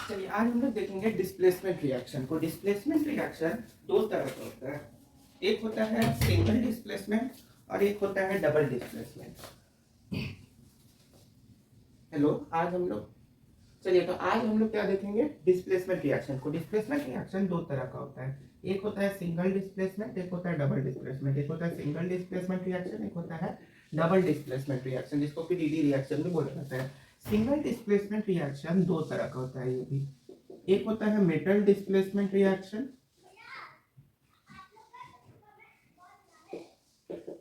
चलिए आज हम लोग देखेंगे डिस्प्लेसमेंट रिएक्शन को। डिस्प्लेसमेंट रिएक्शन दो तरह का होता है, एक होता है सिंगल डिस्प्लेसमेंट और एक होता है डबल डिस्प्लेसमेंट। हेलो, आज हम लोग क्या देखेंगे, डिस्प्लेसमेंट रिएक्शन को। डिस्प्लेसमेंट रिएक्शन दो तरह का होता है, एक होता है सिंगल डिस्प्लेसमेंट, एक होता है डबल डिस्प्लेसमेंट। एक होता है सिंगल डिस्प्लेसमेंट रिएक्शन, एक होता है डबल डिस्प्लेसमेंट रिएक्शन, जिसको कि डीडी रिएक्शन भी बोला जाता है। सिंगल डिस्प्लेसमेंट रिएक्शन दो तरह का होता है, ये भी एक होता है मेटल डिस्प्लेसमेंट रिएक्शन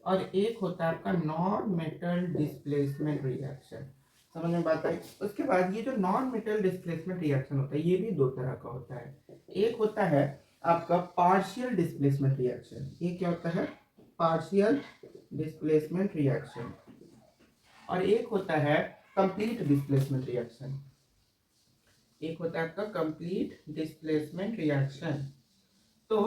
और एक होता है आपका नॉन मेटल डिस्प्लेसमेंट रिएक्शन। समझ में बात आई। उसके बाद ये जो नॉन मेटल डिस्प्लेसमेंट रिएक्शन होता है ये भी दो तरह का होता है, एक होता है आपका पार्शियल डिस्प्लेसमेंट रिएक्शन। ये क्या होता है, पार्शियल डिस्प्लेसमेंट रिएक्शन, और एक होता है कंप्लीट डिस्प्लेसमेंट रिएक्शन। एक होता है आपका कंप्लीट डिस्प्लेसमेंट रिएक्शन। तो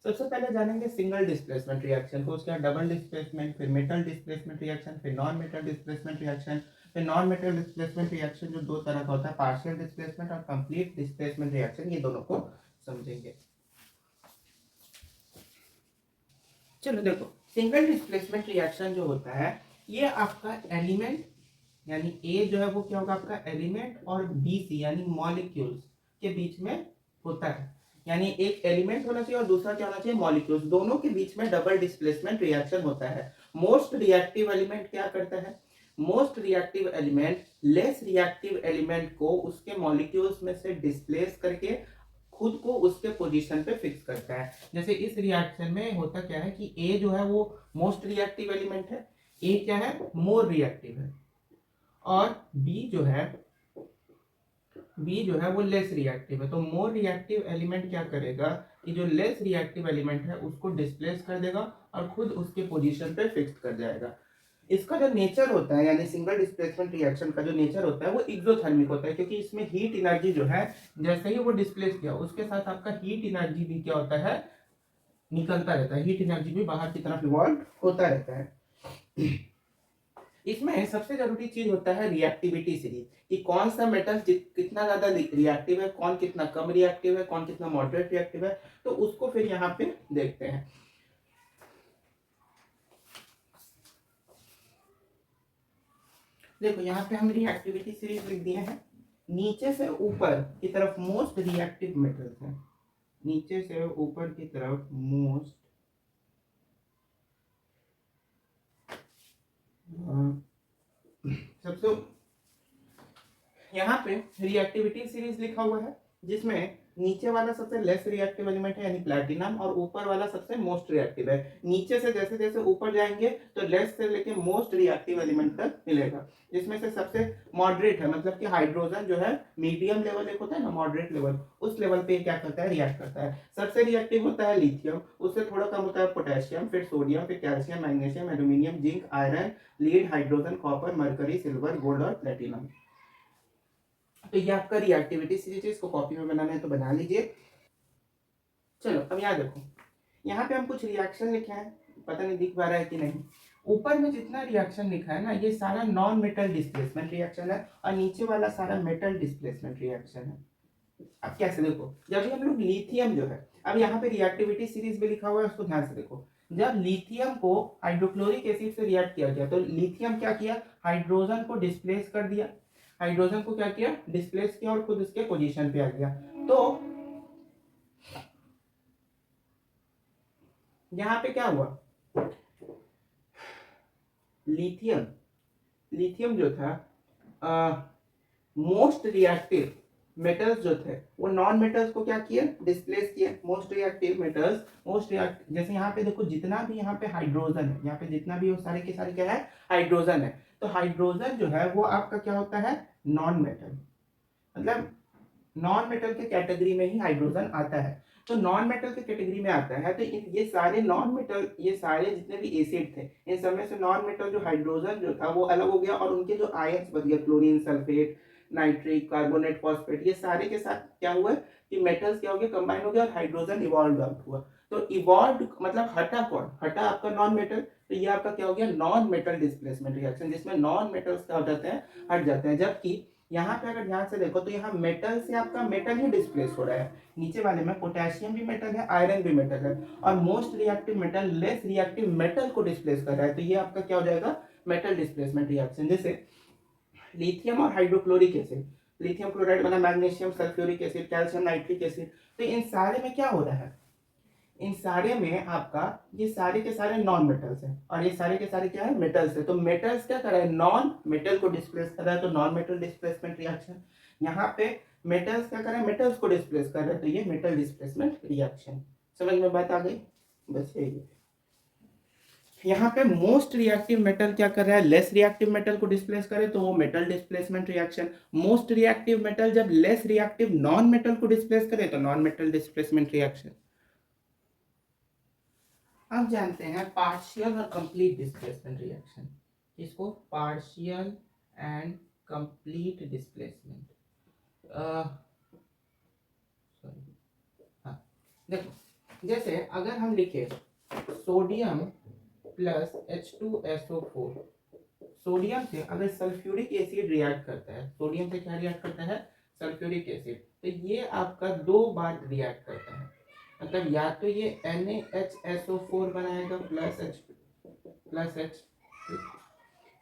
सबसे पहले जानेंगे सिंगल डिस्प्लेसमेंट रिएक्शन को, उसके बाद डबल डिस्प्लेसमेंट, फिर मेटल डिस्प्लेसमेंट रिएक्शन, फिर नॉन मेटल डिस्प्लेसमेंट रिएक्शन। फिर नॉन मेटल डिस्प्लेसमेंट रिएक्शन जो दो तरह का होता है, पार्शियल डिस्प्लेसमेंट और कंप्लीट डिस्प्लेसमेंट रिएक्शन, ये दोनों को समझेंगे। चलो देखो, सिंगल डिस्प्लेसमेंट रिएक्शन जो होता है ये आपका एलिमेंट यानी ए जो है वो क्या होगा, आपका एलिमेंट और बी सी यानी मॉलिक्यूल्स के बीच में होता है। यानी एक एलिमेंट होना चाहिए और दूसरा क्या होना चाहिए, मॉलिक्यूल्स, दोनों के बीच में डबल डिस्प्लेसमेंट रिएक्शन होता है। मोस्ट रिएक्टिव एलिमेंट क्या करता है, most reactive element less reactive element को उसके मॉलिक्यूल्स में से डिस्प्लेस करके खुद को उसके पोजीशन पे फिक्स करता है। जैसे इस रिएक्शन में होता क्या है कि ए जो है वो मोस्ट रिएक्टिव एलिमेंट है, ए क्या है, मोर रिएक्टिव है, और बी जो है वो लेस रिएक्टिव है। तो मोर रिएक्टिव एलिमेंट क्या करेगा कि जो लेस रिएक्टिव एलिमेंट है उसको डिस्प्लेस कर देगा और खुद उसके पोजीशन पे फिक्स कर जाएगा। इसका जो नेचर होता है यानी सिंगल डिस्प्लेसमेंट रिएक्शन का जो नेचर होता है वो एक्सोथर्मिक होता है, क्योंकि इसमें हीट एनर्जी जो है जैसे ही वो डिस्प्लेस किया उसके साथ आपका हीट एनर्जी भी क्या होता है, निकलता रहता है, हीट एनर्जी भी बाहर की तरफ इवॉल्व होता रहता है। इसमें सबसे जरूरी चीज होता है रिएक्टिविटी सीरीज, कि कौन सा मेटल कितना ज्यादा रिएक्टिव है, कौन कितना कम रिएक्टिव है, कौन कितना मॉडरेट रिएक्टिव है, तो उसको फिर यहाँ पे देखते हैं। देखो यहाँ पे हम रिएक्टिविटी सीरीज लिख दिए हैं, नीचे से ऊपर की तरफ मोस्ट रिएक्टिव मेटल्स हैं, नीचे से ऊपर की तरफ मोस्ट सबसे यहाँ पे रिएक्टिविटी सीरीज लिखा हुआ है, जिसमें नीचे वाला सबसे लेस रिएक्टिव एलिमेंट है यानी प्लैटिनम, और ऊपर वाला सबसे मोस्ट रिएक्टिव है। नीचे से जैसे जैसे ऊपर जाएंगे तो लेस से लेके मोस्ट रिएक्टिव एलिमेंट तक मिलेगा, जिसमें से सबसे मॉडरेट है, मतलब कि हाइड्रोजन जो है मीडियम लेवल एक होता है ना, मॉडरेट लेवल, उस लेवल पे क्या करता है, रिएक्ट करता है। सबसे रिएक्टिव होता है लिथियम, उससे थोड़ा कम होता है पोटेशियम, फिर सोडियम, फिर calcium, magnesium, aluminium, zinc, iron, lead, hydrogen, copper, mercury, silver, gold और प्लेटिनम। तो ये आपका रिएक्टिविटी सीरीज है, इसको कॉपी में बनाना है तो बना लीजिए। चलो अब यहाँ देखो, यहाँ पे हम कुछ रिएक्शन लिखे हैं, पता नहीं दिख पा रहा है कि नहीं। ऊपर में जितना रिएक्शन लिखा है ना ये सारा नॉन मेटल डिस्प्लेसमेंट रिएक्शन है, और नीचे वाला सारा मेटल डिस्प्लेसमेंट रिएक्शन है। अब कैसे देखो, जब भी हम लोग लिथियम जो है, अब यहाँ पे रिएक्टिविटी सीरीज भी लिखा हुआ है, उसको ध्यान से देखो। जब लिथियम को हाइड्रोक्लोरिक एसिड से रिएक्ट किया गया तो लिथियम क्या किया, हाइड्रोजन को डिस्प्लेस कर दिया, हाइड्रोजन को क्या किया, डिस्प्लेस किया और खुद उसके पोजीशन पे आ गया। तो यहां पे क्या हुआ, लिथियम लिथियम जो था मोस्ट रिएक्टिव मेटल्स जो थे वो नॉन मेटल्स को क्या किए, डिस्प्लेस किए। Most reactive metals, most reactive, जैसे यहाँ पे देखो जितना भी यहाँ पे हाइड्रोजन है, यहाँ पे जितना भी वो सारे के सारे क्या है, हाइड्रोजन है। तो हाइड्रोजन जो है वो आपका क्या होता है, नॉन मेटल, मतलब नॉन मेटल के कैटेगरी में ही हाइड्रोजन आता है। तो नॉन मेटल के कैटेगरी में आता है तो ये सारे नॉन मेटल, ये सारे जितने भी एसिड थे इन सब में से नॉन मेटल जो हाइड्रोजन जो था वो अलग हो गया, और उनके जो आयन्स बन गए, chlorine, sulphate, nitric, carbonate, phosphate, ये सारे के साथ क्या हुआ कि मेटल्स क्या हो गए, कंबाइन हो गया और हाइड्रोजन इवॉल्व आउट हुआ। तो इवॉल्व मतलब हटा कौन, हटा आपका नॉन मेटल, तो ये आपका क्या हो गया, नॉन मेटल डिस्प्लेसमेंट रिएक्शन, जिसमें नॉन मेटल्स क्या हो जाते हैं, हट जाते हैं। जबकि यहाँ पे अगर ध्यान से देखो तो यहाँ मेटल से आपका मेटल ही डिस्प्लेस हो रहा है, नीचे वाले में पोटेशियम भी मेटल है, आयरन भी मेटल है, और most reactive metal less reactive metal को डिस्प्लेस कर रहा है, तो ये आपका क्या हो जाएगा, मेटल डिस्प्लेसमेंट रिएक्शन। जैसे लिथियम और हाइड्रोक्लोरिक एसिड, लिथियम क्लोराइड बना magnesium sulphuric acid, calcium nitric acid, तो इन सारे में क्या हो रहा है, इन सारे में आपका ये सारे के सारे नॉन मेटल्स हैं और ये सारे के सारे क्या है, मेटल्स है। तो मेटल्स क्या कर रहा है, नॉन मेटल को डिस्प्लेस कर रहा है, तो नॉन मेटल डिस्प्लेसमेंट रिएक्शन। यहाँ पे मेटल्स क्या कर रहा है, मेटल्स को डिस्प्लेस कर रहा है, तो ये मेटल डिस्प्लेसमेंट रिएक्शन। समझ में बात आ गई, बस यही है। यहाँ पे मोस्ट रिएक्टिव मेटल क्या कर रहा है, लेस रिएक्टिव मेटल को डिस्प्लेस करे तो वो metal displacement reaction. Most reactive metal जब लेस रिएक्टिव नॉन मेटल को डिस्प्लेस करे तो नॉन मेटल डिस्प्लेसमेंट रिएक्शन। अब जानते हैं पार्शियल और कंप्लीट डिस्प्लेसमेंट रिएक्शन। इसको partial and complete displacement, sorry, हाँ देखो, जैसे अगर हम लिखे सोडियम प्लस H2SO4, सोडियम से अगर सल्फ्यूरिक एसिड रिएक्ट करता है, सोडियम से क्या रिएक्ट करता है, सल्फ्यूरिक एसिड, तो ये आपका 2 बार रिएक्ट करता है, मतलब या तो ये NaHSO4 बनाएगा प्लस H,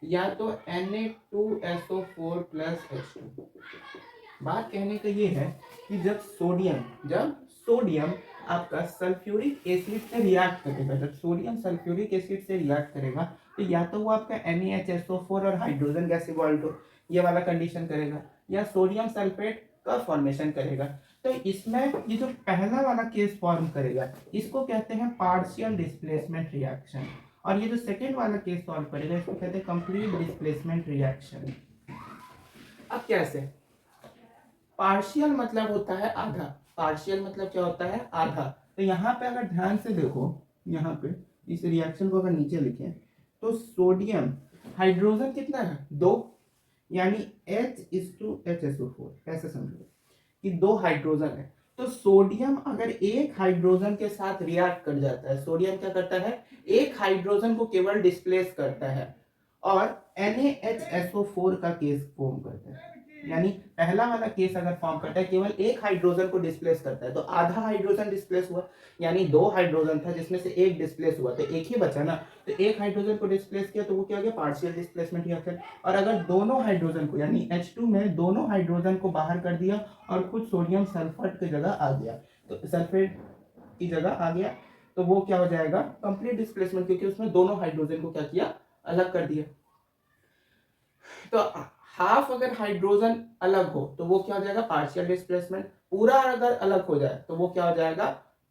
या तो Na2SO4 प्लस H2। बात कहने का ये है कि जब सोडियम आपका सल्फ्यूरिक एसिड से रिएक्ट करेगा, जब सोडियम सल्फ्यूरिक एसिड से रिएक्ट करेगा तो या तो वो आपका NaHSO4 और हाइड्रोजन गैस इवॉल्व हो, ये वाला कंडीशन करेगा, या सोडियम सल्फेट का फॉर्मेशन करेगा। तो इसमें ये जो पहला वाला केस फॉर्म करेगा इसको कहते हैं पार्शियल डिस्प्लेसमेंट रिएक्शन, और ये जो सेकेंड वाला केस सॉल्व करेगा इसको कहते हैं कंप्लीट डिस्प्लेसमेंट रिएक्शन। अब कैसे, पार्शियल मतलब होता है आधा, पार्शियल मतलब क्या होता है, आधा। तो यहाँ पे अगर ध्यान से देखो, यहाँ पे इस रिएक्शन को अगर नीचे लिखें तो सोडियम हाइड्रोजन कितना है, 2, यानी H/HSO4, ऐसे समझो कि 2 हाइड्रोजन है। तो सोडियम अगर एक हाइड्रोजन के साथ रिएक्ट कर जाता है, सोडियम क्या करता है, एक हाइड्रोजन को केवल डिस्प्लेस करता है और NaHSO4 का केस फॉर्म करता है, यानी पहला वाला केस अगर फॉर्म करता है केवल एक हाइड्रोजन को डिस्प्लेस करता है, तो आधा हाइड्रोजन डिस्प्लेस हुआ, यानी 2 हाइड्रोजन था जिसमें से एक डिस्प्लेस हुआ तो एक ही बचा ना, तो एक हाइड्रोजन को डिस्प्लेस किया तो वो क्या हो गया, पार्शियल डिस्प्लेसमेंट रिएक्शन। और अगर दोनों हाइड्रोजन को यानी H2 में दोनों हाइड्रोजन को बाहर कर दिया और कुछ सोडियम सल्फेट की जगह आ गया, तो सल्फेट की जगह आ गया, तो वो क्या हो जाएगा, कंप्लीट डिस्प्लेसमेंट, क्योंकि उसमें दोनों हाइड्रोजन को क्या किया, अलग कर दिया। तो हाफ अगर हाइड्रोजन अलग हो तो वो क्या हो जाएगा, पार्शियल डिस्प्लेसमेंट, पूरा अगर अलग हो जाए तो वो क्या हो जाएगा,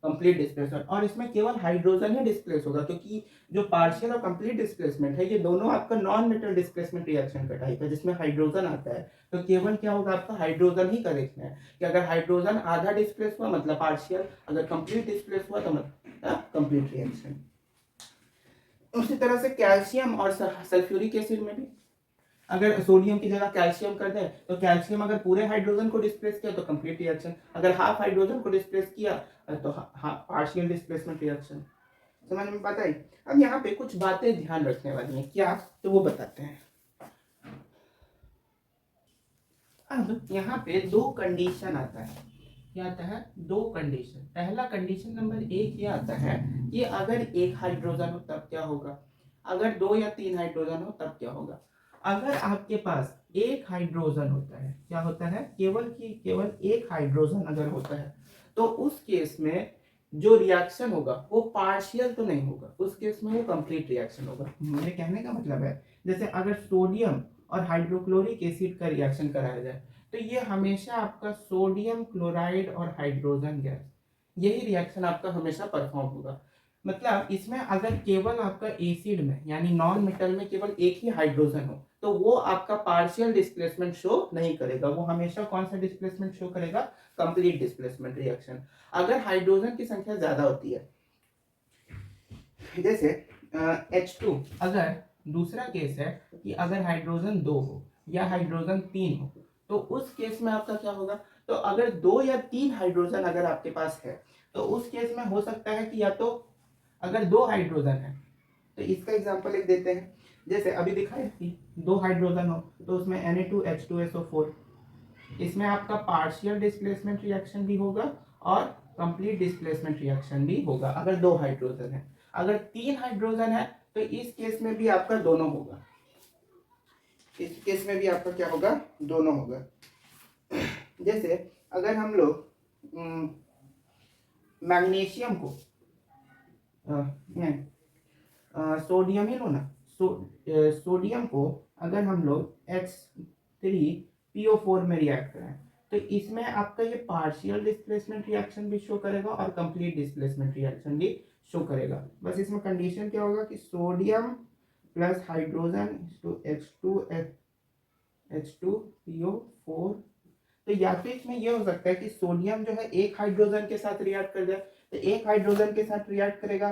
कंप्लीट डिस्प्लेसमेंट। और इसमें केवल हाइड्रोजन ही डिस्प्लेस होगा, क्योंकि जो पार्शियल और कंप्लीट डिस्प्लेसमेंट है ये दोनों आपका नॉन मेटल डिस्प्लेसमेंट रिएक्शन का टाइप है जिसमें हाइड्रोजन आता है, तो केवल क्या होगा, आपका हाइड्रोजन ही करेक्ट है कि अगर हाइड्रोजन आधा डिस्प्लेस हुआ मतलब पार्शियल, अगर कंप्लीट डिस्प्लेस हुआ तो मतलब कंप्लीट रिएक्शन। उसी तरह से कैल्शियम और सल्फ्यूरिक एसिड में भी अगर सोडियम की जगह कैल्शियम कर दें तो कैल्शियम अगर पूरे हाइड्रोजन को डिस्प्लेस किया तो कंप्लीट रिएक्शन, अगर हाफ हाइड्रोजन को डिस्प्लेस किया तो पार्शियल डिस्प्लेसमेंट रिएक्शन। समझ में बात आई। अब यहाँ पे कुछ बातें ध्यान रखने वाली हैं, क्या, तो वो बताते हैं। अब यहाँ पे 2 कंडीशन आता है, क्या आता है, 2 कंडीशन। पहला कंडीशन नंबर 1 ये आता है कि अगर एक हाइड्रोजन हो तब क्या होगा, अगर 2 या 3 हाइड्रोजन हो तब क्या होगा। अगर आपके पास एक हाइड्रोजन होता है, क्या होता है, केवल एक हाइड्रोजन अगर होता है तो उस केस में जो रिएक्शन होगा वो पार्शियल तो नहीं होगा, उस केस में वो कंप्लीट रिएक्शन होगा। मेरे कहने का मतलब है जैसे अगर सोडियम और हाइड्रोक्लोरिक एसिड का रिएक्शन कराया जाए तो ये हमेशा आपका सोडियम क्लोराइड और हाइड्रोजन गैस, यही रिएक्शन आपका हमेशा परफॉर्म होगा। मतलब इसमें अगर केवल आपका एसिड में यानी नॉन मेटल में केवल एक ही हाइड्रोजन हो तो वो आपका पार्शियल डिस्प्लेसमेंट शो नहीं करेगा, वो हमेशा कौन सा डिस्प्लेसमेंट शो करेगा, कंप्लीट डिस्प्लेसमेंट रिएक्शन। अगर हाइड्रोजन की संख्या ज्यादा होती है, जैसे H2, अगर दूसरा केस है कि अगर हाइड्रोजन 2 हो या हाइड्रोजन 3 हो तो उस केस में आपका क्या होगा, तो अगर 2 या 3 हाइड्रोजन अगर आपके पास है तो उस केस में हो सकता है कि या तो अगर 2 हाइड्रोजन है तो इसका एग्जांपल एक देते हैं, जैसे अभी दिखाया कि 2 हाइड्रोजन हो तो उसमें Na2H2SO4, इसमें आपका पार्शियल डिस्प्लेसमेंट रिएक्शन भी होगा और कंप्लीट डिस्प्लेसमेंट रिएक्शन भी होगा अगर 2 हाइड्रोजन है। अगर 3 हाइड्रोजन है तो इस केस में भी आपका दोनों होगा, इस केस में भी आपका क्या होगा, दोनों होगा। जैसे अगर हम लोग मैग्नीशियम को सोडियम ही लो ना, सोडियम को अगर हम लोग H3PO4 में रिएक्ट करें तो इसमें आपका ये पार्शियल डिस्प्लेसमेंट रिएक्शन भी शो करेगा और कंप्लीट डिस्प्लेसमेंट रिएक्शन भी शो करेगा। बस इसमें कंडीशन क्या होगा कि sodium plus hydrogen to H2PO4। तो या तो इसमें यह हो सकता है कि सोडियम जो है एक हाइड्रोजन के साथ रिएक्ट कर जाए, तो एक हाइड्रोजन के साथ रिएक्ट करेगा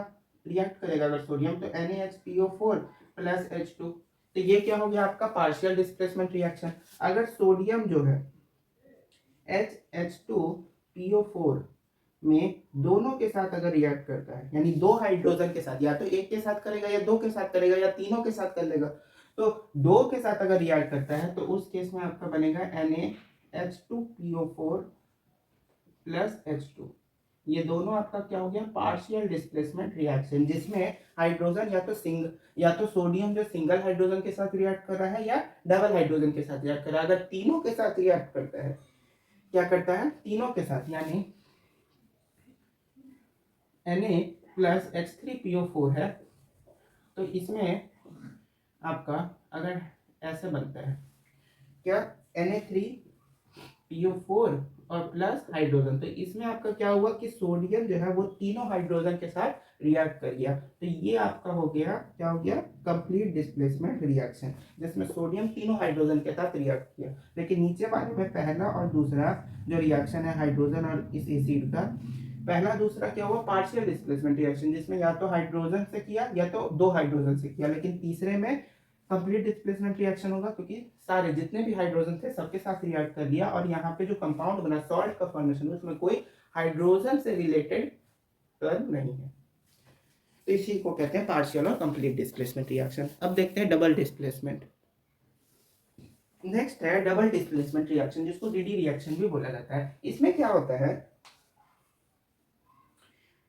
अगर सोडियम तो NaHPO4 प्लस H2, तो ये क्या हो गया आपका पार्शियल डिस्प्लेसमेंट रिएक्शन। अगर सोडियम जो है H2PO4 में दोनों के साथ अगर रिएक्ट करता है, यानी 2 हाइड्रोजन के साथ, या तो एक के साथ करेगा या 2 के साथ करेगा या तीनों के साथ कर लेगा, तो 2 के साथ अगर रिएक्ट करता है तो उस केस में आपका बनेगा NaH2PO4 प्लस H2। ये दोनों आपका क्या हो गया, पार्शियल डिस्प्लेसमेंट रिएक्शन, जिसमें हाइड्रोजन या तो सोडियम जो सिंगल हाइड्रोजन के साथ रिएक्ट कर रहा है या डबल हाइड्रोजन के साथ रिएक्ट कर रहा है। अगर तीनों के साथ रिएक्ट करता है, क्या करता है, तीनों के साथ, यानी Na प्लस H3PO4 है, तो इसमें आपका अगर ऐसे बनता है क्या, Na3PO4 और प्लस हाइड्रोजन, तो इसमें आपका क्या हुआ कि सोडियम जो है वो तीनों हाइड्रोजन के साथ रिएक्ट कर गया, तो ये आपका हो गया, क्या हो गया, कंप्लीट डिस्प्लेसमेंट रिएक्शन, जिसमें सोडियम तीनों हाइड्रोजन के साथ रिएक्ट किया। लेकिन नीचे वाले में पहला और दूसरा जो रिएक्शन है हाइड्रोजन और इस एसिड का, पहला दूसरा क्या हुआ, पार्शियल डिस्प्लेसमेंट रिएक्शन, जिसमें या तो हाइड्रोजन से किया या तो 2 हाइड्रोजन से किया। लेकिन तीसरे में कंप्लीट डिस्प्लेसमेंट रिएक्शन होगा, क्योंकि सारे जितने भी हाइड्रोजन थे सबके साथ रिएक्ट कर लिया, और यहाँ पे जो कंपाउंड बना सॉल्ट का फॉर्मेशन उसमें कोई हाइड्रोजन से रिलेटेड टर्म नहीं है। तो इसी को कहते हैं पार्शियल और कंप्लीट डिस्प्लेसमेंट रिएक्शन। अब देखते हैं डबल डिस्प्लेसमेंट। नेक्स्ट है डबल डिस्प्लेसमेंट रिएक्शन, जिसको डीडी रिएक्शन भी बोला जाता है। इसमें क्या होता है,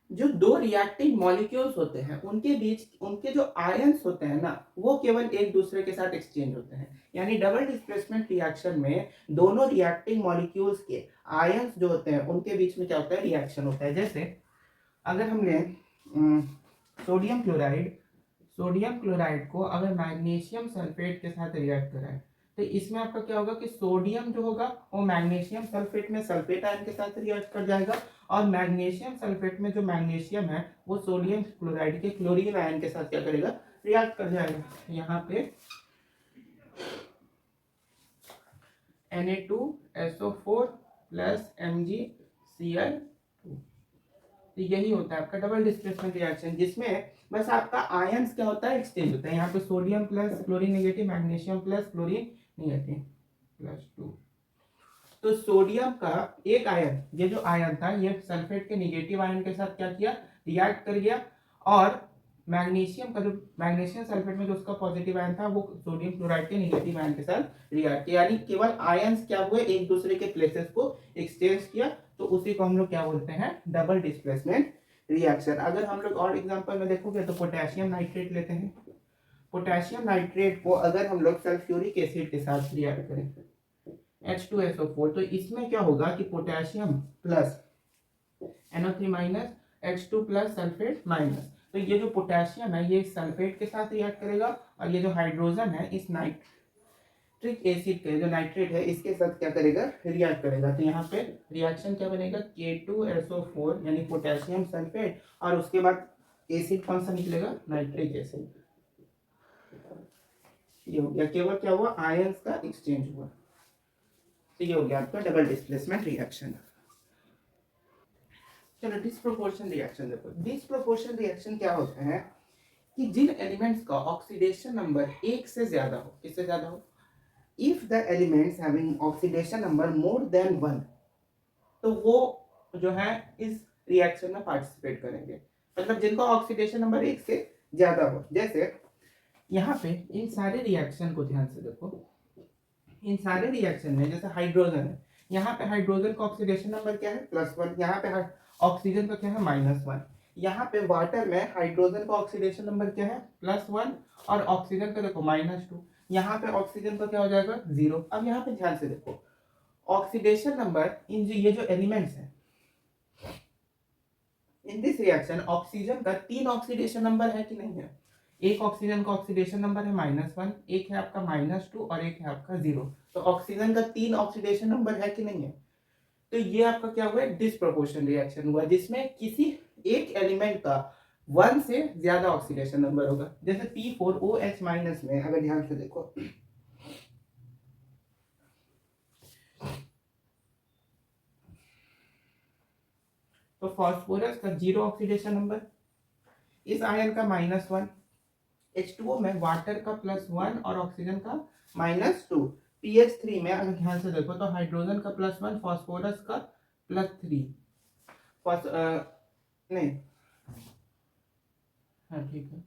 जो 2 रिएक्टिव मॉलिक्यूल्स होते हैं उनके बीच उनके जो आयंस होते हैं ना, वो केवल एक दूसरे के साथ एक्सचेंज होते हैं। यानी डबल डिस्प्लेसमेंट रिएक्शन में दोनों रिएक्टिव मॉलिक्यूल्स के आयंस जो होते हैं उनके बीच में क्या होता है, रिएक्शन होता है। जैसे अगर हमने सोडियम क्लोराइड को अगर मैग्नीशियम सल्फेट के साथ रिएक्ट कराए, तो इसमें आपका क्या होगा कि सोडियम जो होगा वो मैग्नीशियम सल्फेट में सल्फेट आयन के साथ रिएक्ट कर जाएगा, और मैग्नीशियम सल्फेट में जो मैग्नीशियम है वो सोडियम क्लोराइड के क्लोरीन आयन के साथ क्या करेगा, रिएक्ट कर जाएगा। यहाँ पे Na2SO4 प्लस MgCl2, तो यही होता है आपका डबल डिस्प्लेसमेंट रिएक्शन, जिसमें बस आपका आयंस क्या होता है, एक्सचेंज होता है। यहाँ पे sodium plus chlorine negative, magnesium plus chlorine negative plus 2। तो सोडियम का एक आयन, ये जो आयन था ये सल्फेट के नेगेटिव आयन के साथ क्या किया, रिएक्ट कर गया, और मैग्नीशियम सल्फेट में जो उसका पॉजिटिव आयन था वो सोडियम क्लोराइड के नेगेटिव आयन के साथ रिएक्ट किया, यानी केवल आयंस क्या हुए, एक दूसरे के प्लेसेस को एक्सचेंज किया, तो उसी को हम लोग क्या बोलते हैं, डबल डिस्प्लेसमेंट रिएक्शन। अगर हम लोग और एग्जांपल में देखोगे तो पोटेशियम नाइट्रेट लेते हैं। पोटेशियम नाइट्रेट को अगर हम लोग सल्फ्यूरिक एसिड के साथ रिएक्ट करें H2SO4, तो इसमें क्या होगा कि potassium plus NO3 minus H2 plus sulphate minus, तो ये जो पोटेशियम है ये सल्फेट के साथ रिएक्ट करेगा, और ये जो हाइड्रोजन है इस नाइट्रिक एसिड के जो नाइट्रेट है इसके साथ क्या करेगा, रिएक्ट करेगा। तो यहाँ पे रिएक्शन क्या बनेगा, K2SO4 यानी पोटेशियम सल्फेट, और उसके बाद एसिड कौन सा निकलेगा, नाइट्रिक एसिड। ये हो गया, केवल क्या हुआ, आयंस का एक्सचेंज हुआ। तो ये हो गया आपका डबल डिस्प्लेसमेंट रिएक्शन। चलो डिस्प्रोपोर्शन रिएक्शन देखो। डिस्प्रोपोर्शन रिएक्शन क्या होता है कि जिन एलिमेंट्स का ऑक्सीडेशन नंबर 1 से ज्यादा हो, किससे ज्यादा हो, if the elements having oxidation number more than 1, तो वो जो है इस रिएक्शन में पार्टिसिपेट करेंगे, मतलब जिनका ऑक्सीडेशन नंबर 1 से ज्यादा हो। जैसे यहाँ पे इन सारे रिएक्शन को ध्यान से देखो, इन सारे रिएक्शन में जैसे हाइड्रोजन है, यहाँ पे हाइड्रोजन का ऑक्सीडेशन नंबर क्या है +1, यहाँ पे ऑक्सीजन का क्या है -1, यहाँ पे वाटर में हाइड्रोजन का ऑक्सीडेशन नंबर क्या है +1 और ऑक्सीजन का देखो -2, यहाँ पे ऑक्सीजन का क्या हो जाएगा 0। अब यहाँ पे ध्यान से देखो ऑक्सीडेशन नंबर इन ये जो एलिमेंट्स हैं इन दिस रिएक्शन ऑक्सीजन का 3 ऑक्सीडेशन नंबर है कि नहीं है। एक ऑक्सीजन का ऑक्सीडेशन नंबर है -1, एक है आपका -2 और एक है आपका 0। तो ऑक्सीजन का 3 ऑक्सीडेशन नंबर है कि नहीं है। तो ये आपका क्या हुआ डिसप्रोपोर्शन रिएक्शन हुआ जिसमें किसी एक एलिमेंट का 1 से ज्यादा ऑक्सीडेशन नंबर होगा। जैसे P4OH- में अगर ध्यान से देखो तो फास्फोरस का 0 ऑक्सीडेशन नंबर, इस आयन का -1, H2O में वाटर का +1 और ऑक्सीजन का -2, PH3 में अगर ध्यान से देखो तो हाइड्रोजन का +1, फास्फोरस का +3, नहीं हाँ ठीक है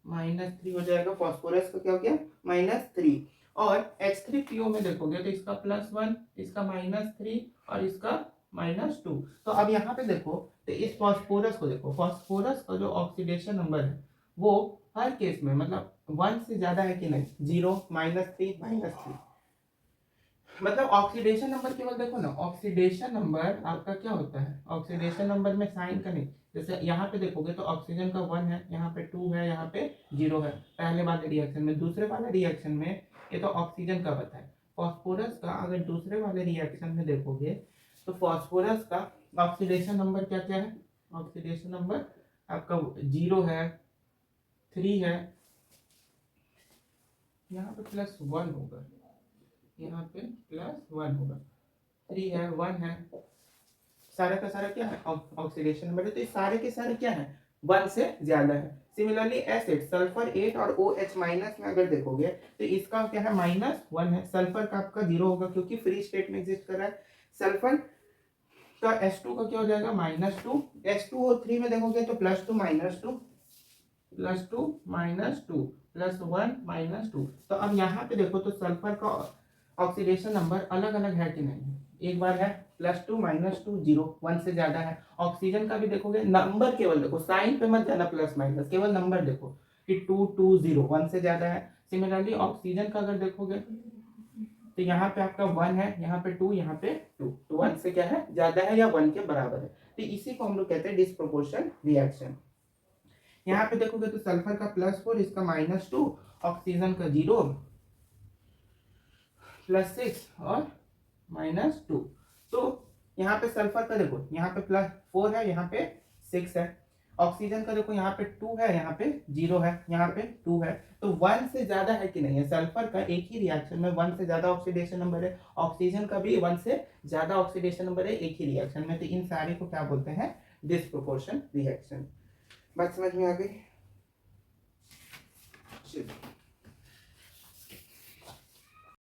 -3 हो जाएगा, फास्फोरस का क्या हो गया -3। और H3PO में देखोगे तो इसका +1, इसका -3 और इसका -2। तो अब यहाँ पे देखो तो इस फास्फोरस को देखो, फास्फोरस का जो ऑक्सीडेशन नंबर है वो हर केस में मतलब 1 से ज्यादा है कि नहीं, 0, -3, -3। मतलब ऑक्सीडेशन नंबर केवल देखो ना, ऑक्सीडेशन नंबर आपका क्या होता है, ऑक्सीडेशन नंबर में साइन का नहीं। जैसे यहाँ पे देखोगे तो ऑक्सीजन का 1 है, यहाँ पे 2 है, यहाँ पे 0 है पहले वाले रिएक्शन में। दूसरे वाले रिएक्शन में ये तो ऑक्सीजन का पता है। फास्फोरस का अगर दूसरे वाले रिएक्शन में देखोगे तो फास्फोरस का ऑक्सीडेशन नंबर क्या क्या है, ऑक्सीडेशन नंबर आपका 0 है, 3 है, यहाँ पे +1 होगा, यहाँ पे +1 होगा, 3 है, 1 है, सारा का सारा क्या है ऑक्सीडेशन नंबर है। तो ये सारे के सारे क्या है 1 से ज्यादा है। सिमिलरली एसिड सल्फर 8 और OH- में अगर देखोगे तो इसका क्या है -1 है, सल्फर का आपका 0 होगा क्योंकि फ्री स्टेट में एग्जिस्ट कर रहा है। सल्फर का H2 का क्या हो जाएगा -2, H2O3 में देखोगे तो +2 -2 +2 -2 +1 -2। तो अब यहाँ पे देखो तो सल्फर का ऑक्सीडेशन नंबर अलग अलग है कि नहीं, एक बार है +2 -2 0, 1 से ज्यादा है। ऑक्सीजन का भी देखोगे नंबर केवल देखो, साइन पे मत जाना +- केवल नंबर देखो कि 2 2 0, 1 से ज्यादा है। सिमिलरली ऑक्सीजन का अगर देखोगे तो यहाँ पे आपका 1 है, यहाँ पे 2, यहाँ पे 2, तो 1 से क्या है ज्यादा है या 1 के बराबर है। तो इसी को हम लोग कहते हैं डिस्प्रोपोर्शन रिएक्शन। यहाँ पे देखोगे तो सल्फर का +4, इसका -2, ऑक्सीजन का 0, +6 और -2। तो यहाँ पे सल्फर का देखो, यहाँ पे +4 है, यहाँ पे 6 है। ऑक्सीजन का देखो यहाँ पे 2 है, यहाँ पे 0 है, यहाँ पे 2 है। तो 1 से ज्यादा है कि नहीं है। सल्फर का एक ही रिएक्शन में 1 से ज्यादा ऑक्सीडेशन नंबर है, ऑक्सीजन का भी 1 से ज्यादा ऑक्सीडेशन नंबर है एक ही रिएक्शन में। तो इन सारे को क्या बोलते हैं डिस्प्रोपोर्शन रिएक्शन। बात समझ में आ गई।